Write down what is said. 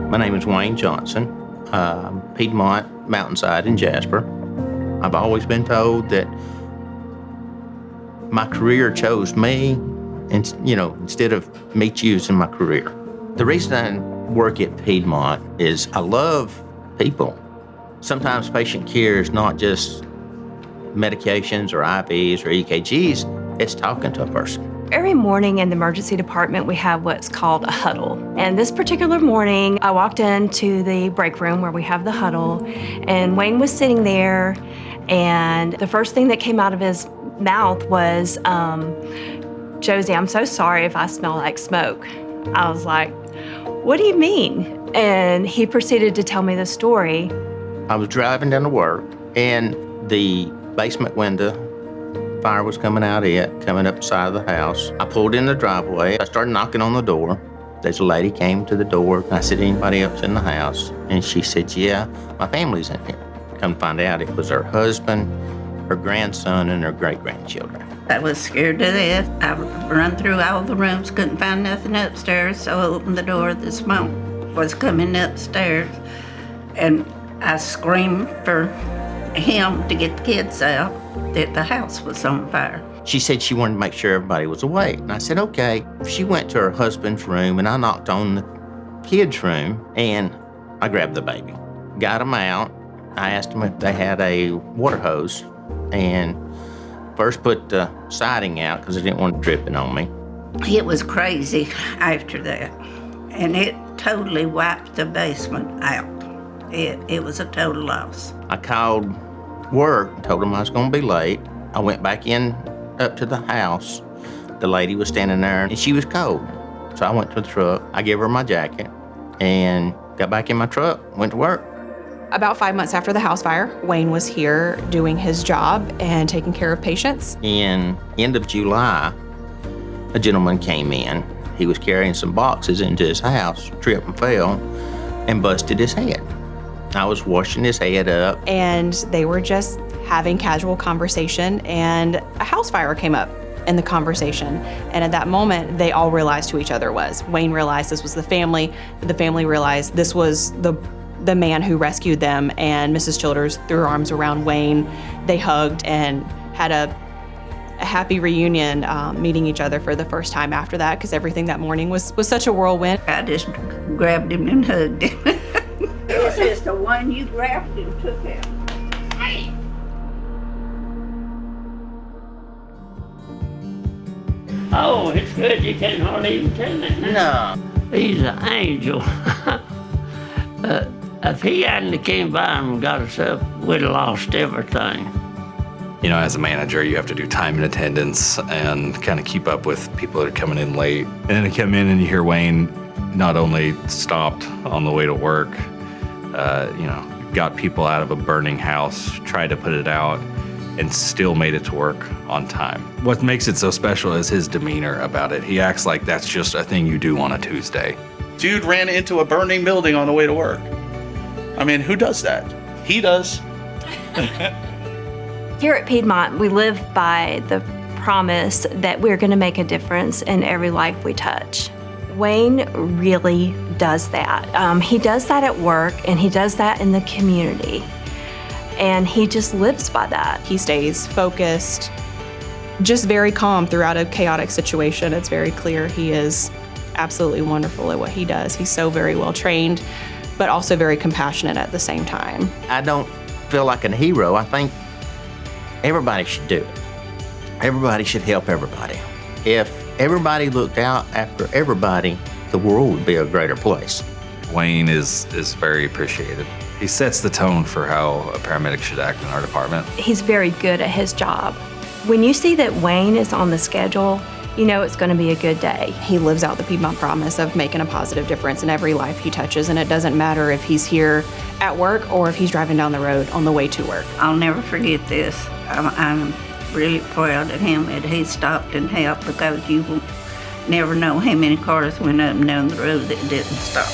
My name is Wayne Johnson, Piedmont Mountainside in Jasper. I've always been told that my career chose me, and instead of me choosing my career. The reason I work at Piedmont is I love people. Sometimes patient care is not just medications or IVs or EKGs, it's talking to a person. Every morning in the emergency department, we have what's called a huddle. And this particular morning, I walked into the break room where we have the huddle, and Wayne was sitting there, and the first thing that came out of his mouth was, Josie, I'm so sorry if I smell like smoke. I was like, what do you mean? And he proceeded to tell me the story. I was driving down to work, and the basement window, fire was coming up the side of the house. I pulled in the driveway. I started knocking on the door. There's a lady came to the door. I said, anybody else in the house? And she said, yeah, my family's in here. Come to find out, it was her husband, her grandson, and her great-grandchildren. I was scared to death. I run through all the rooms, couldn't find nothing upstairs, so I opened the door. The smoke was coming upstairs, and I screamed for him to get the kids out, that the house was on fire. She said she wanted to make sure everybody was awake. And I said, okay. She went to her husband's room, and I knocked on the kids' room, and I grabbed the baby. Got them out. I asked them if they had a water hose, and first put the siding out because I didn't want it dripping on me. It was crazy after that, and it totally wiped the basement out. It was a total loss. I called work and told them I was going to be late. I went back in up to the house. The lady was standing there, and she was cold. So I went to the truck. I gave her my jacket and got back in my truck, went to work. About 5 months after the house fire, Wayne was here doing his job and taking care of patients. In end of July, a gentleman came in. He was carrying some boxes into his house, tripped and fell, and busted his head. I was washing his head up. And they were just having casual conversation, and a house fire came up in the conversation. And at that moment, they all realized who each other was. Wayne realized this was the family realized this was the man who rescued them, and Mrs. Childers threw her arms around Wayne. They hugged and had a happy reunion, meeting each other for the first time after that, because everything that morning was such a whirlwind. I just grabbed him and hugged him. This is the one you grabbed and took out. Oh, it's good. You can't hardly even tell that now. No. He's an angel. If he hadn't came by and got us up, we'd have lost everything. You know, as a manager, you have to do time and attendance and kind of keep up with people that are coming in late. And then you come in and you hear Wayne not only stopped on the way to work, got people out of a burning house, tried to put it out, and still made it to work on time. What makes it so special is his demeanor about it. He acts like that's just a thing you do on a Tuesday. Dude ran into a burning building on the way to work. I mean, who does that? He does. Here at Piedmont, we live by the promise that we're going to make a difference in every life we touch. Wayne really does that. He does that at work, and he does that in the community. And he just lives by that. He stays focused, just very calm throughout a chaotic situation. It's very clear he is absolutely wonderful at what he does. He's so very well trained, but also very compassionate at the same time. I don't feel like a hero. I think everybody should do it. Everybody should help everybody. If everybody looked out after everybody, the world would be a greater place. Wayne is very appreciated. He sets the tone for how a paramedic should act in our department. He's very good at his job. When you see that Wayne is on the schedule, you know it's going to be a good day. He lives out the Piedmont promise of making a positive difference in every life he touches, and it doesn't matter if he's here at work or if he's driving down the road on the way to work. I'll never forget this. I'm really proud of him that he stopped and helped, because you will never know how many cars went up and down the road that didn't stop.